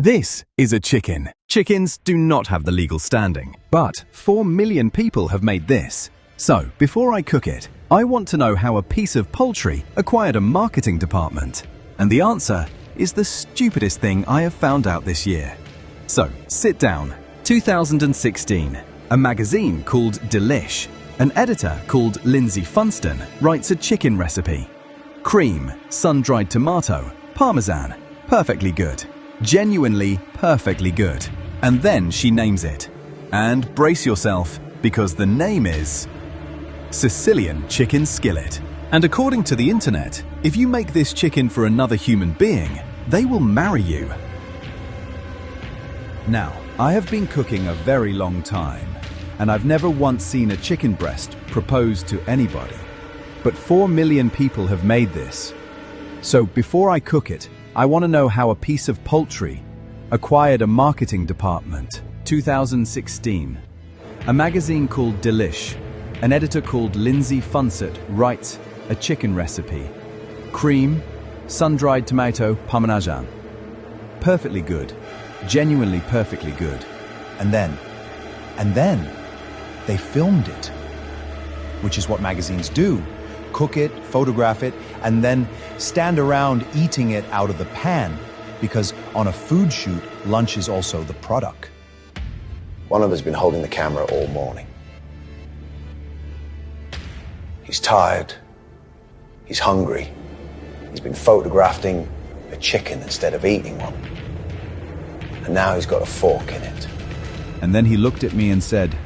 This is a chicken. Chickens do not have the legal standing, but 4 million people have made this. So, before I cook it, I want to know how a piece of poultry acquired a marketing department. And the answer is the stupidest thing I have found out this year. So, sit down. 2016. A magazine called Delish. An editor called Lindsay Funston writes a chicken recipe. Cream, sun-dried tomato, parmesan. Perfectly good. Genuinely perfectly good. And then she names it. And brace yourself, because the name is Sicilian Chicken Skillet. And according to the internet, if you make this chicken for another human being, they will marry you. Now, I have been cooking a very long time, and I've never once seen a chicken breast proposed to anybody. But 4 million people have made this. So before I cook it, I want to know how a piece of poultry acquired a marketing department. 2016. A magazine called Delish. An editor called Lindsay Funston writes a chicken recipe. Cream, sun-dried tomato, parmesan. Perfectly good. Genuinely perfectly good. And then, they filmed it, which is what magazines do. Cook it, photograph it, and then stand around eating it out of the pan, because on a food shoot, lunch is also the product. One of us has been holding the camera all morning. He's tired. He's hungry. He's been photographing a chicken instead of eating one. And now he's got a fork in it. And then he looked at me and said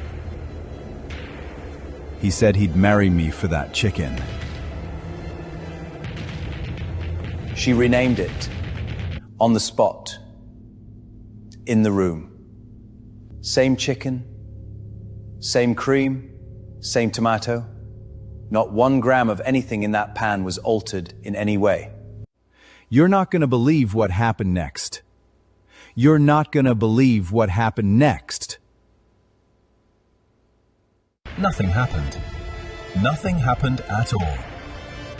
he'd marry me for that chicken. She renamed it on the spot, in the room. Same chicken, same cream, same tomato. Not 1 gram of anything in that pan was altered in any way. You're not going to believe what happened next. You're not going to believe what happened next. Nothing happened. Nothing happened at all.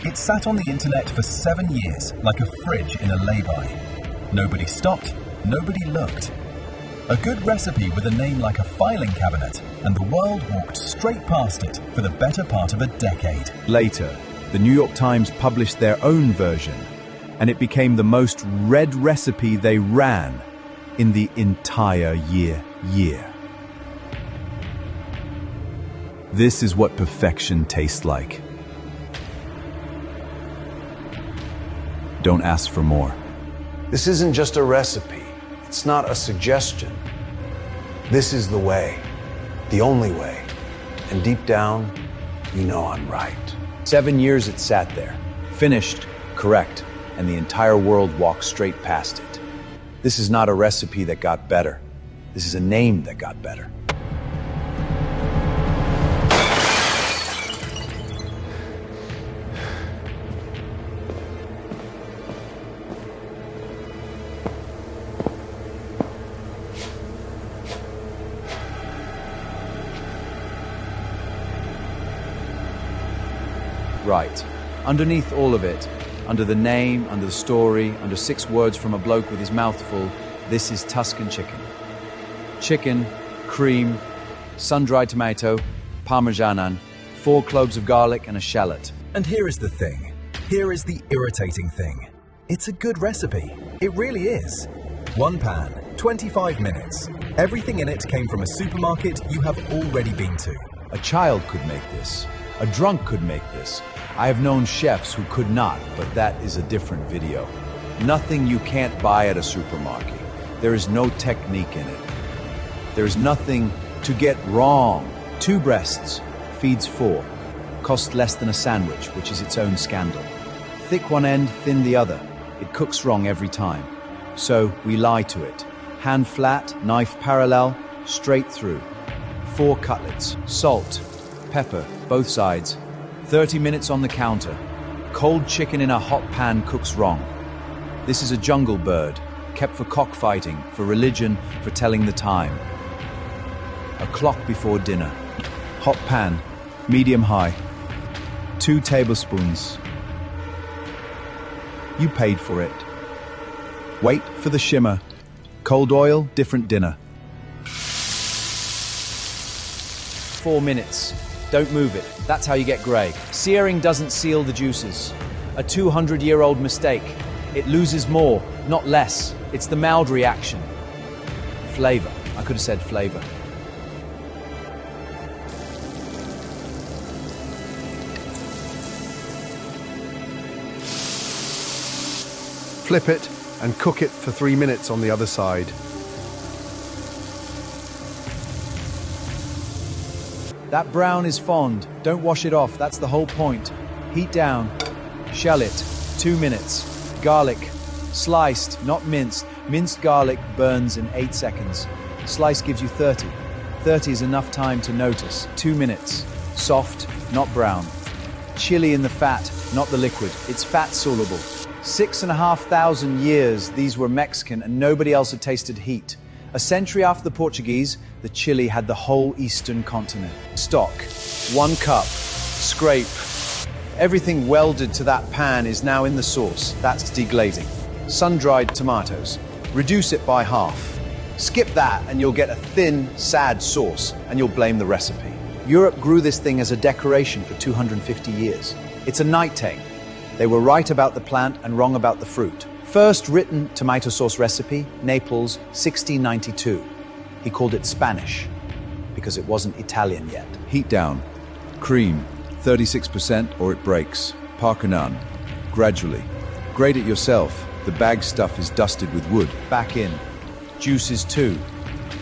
It sat on the internet for 7 years, like a fridge in a lay-by. Nobody stopped, nobody looked. A good recipe with a name like a filing cabinet, and the world walked straight past it for the better part of a decade. Later, the New York Times published their own version, and it became the most read recipe they ran in the entire year. This is what perfection tastes like. Don't ask for more. This isn't just a recipe. It's not a suggestion. This is the way, the only way. And deep down, you know I'm right. 7 years it sat there, finished, correct, and the entire world walked straight past it. This is not a recipe that got better. This is a name that got better. Right. Underneath all of it, under the name, under the story, under 6 words from a bloke with his mouth full, this is Tuscan chicken. Chicken, cream, sun-dried tomato, parmesan, 4 cloves of garlic and a shallot. And here is the thing. Here is the irritating thing. It's a good recipe. It really is. 1 pan, 25 minutes. Everything in it came from a supermarket you have already been to. A child could make this. A drunk could make this. I have known chefs who could not, but that is a different video. Nothing you can't buy at a supermarket. There is no technique in it. There is nothing to get wrong. 2 breasts, feeds 4. Costs less than a sandwich, which is its own scandal. Thick one end, thin the other. It cooks wrong every time. So we lie to it. Hand flat, knife parallel, straight through. 4 cutlets, salt, pepper, both sides. 30 minutes on the counter. Cold chicken in a hot pan cooks wrong. This is a jungle bird, kept for cockfighting, for religion, for telling the time. A clock before dinner. Hot pan, medium high. 2 tablespoons. You paid for it. Wait for the shimmer. Cold oil, different dinner. 4 minutes. Don't move it. That's how you get grey. Searing doesn't seal the juices. A 200-year-old mistake. It loses more, not less. It's the mild reaction. Flavor. I could have said flavor. Flip it and cook it for 3 minutes on the other side. That brown is fond. Don't wash it off. That's the whole point. Heat down. Shell it. 2 minutes. Garlic. Sliced, not minced. Minced garlic burns in 8 seconds. Slice gives you 30. 30 is enough time to notice. 2 minutes. Soft, not brown. Chili in the fat, not the liquid. It's fat soluble. 6,500 years these were Mexican and nobody else had tasted heat. A century after the Portuguese, the chili had the whole eastern continent. Stock, 1 cup, scrape. Everything welded to that pan is now in the sauce. That's deglazing. Sun-dried tomatoes. Reduce it by half. Skip that and you'll get a thin, sad sauce and you'll blame the recipe. Europe grew this thing as a decoration for 250 years. It's a night tale. They were right about the plant and wrong about the fruit. First written tomato sauce recipe, Naples, 1692. He called it Spanish because it wasn't Italian yet. Heat down. Cream, 36% or it breaks. Parker none. Gradually. Grate it yourself. The bag stuff is dusted with wood. Back in. Juices too.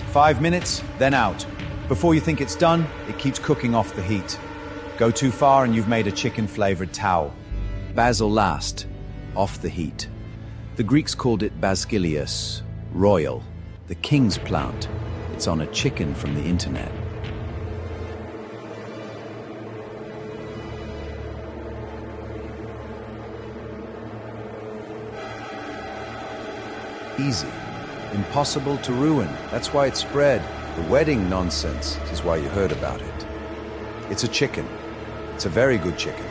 5 minutes, then out. Before you think it's done, it keeps cooking off the heat. Go too far and you've made a chicken-flavored towel. Basil last, off the heat. The Greeks called it Basilius, royal, the king's plant. It's on a chicken from the internet. Easy, impossible to ruin. That's why it spread. The wedding nonsense is why you heard about it. It's a chicken. It's a very good chicken.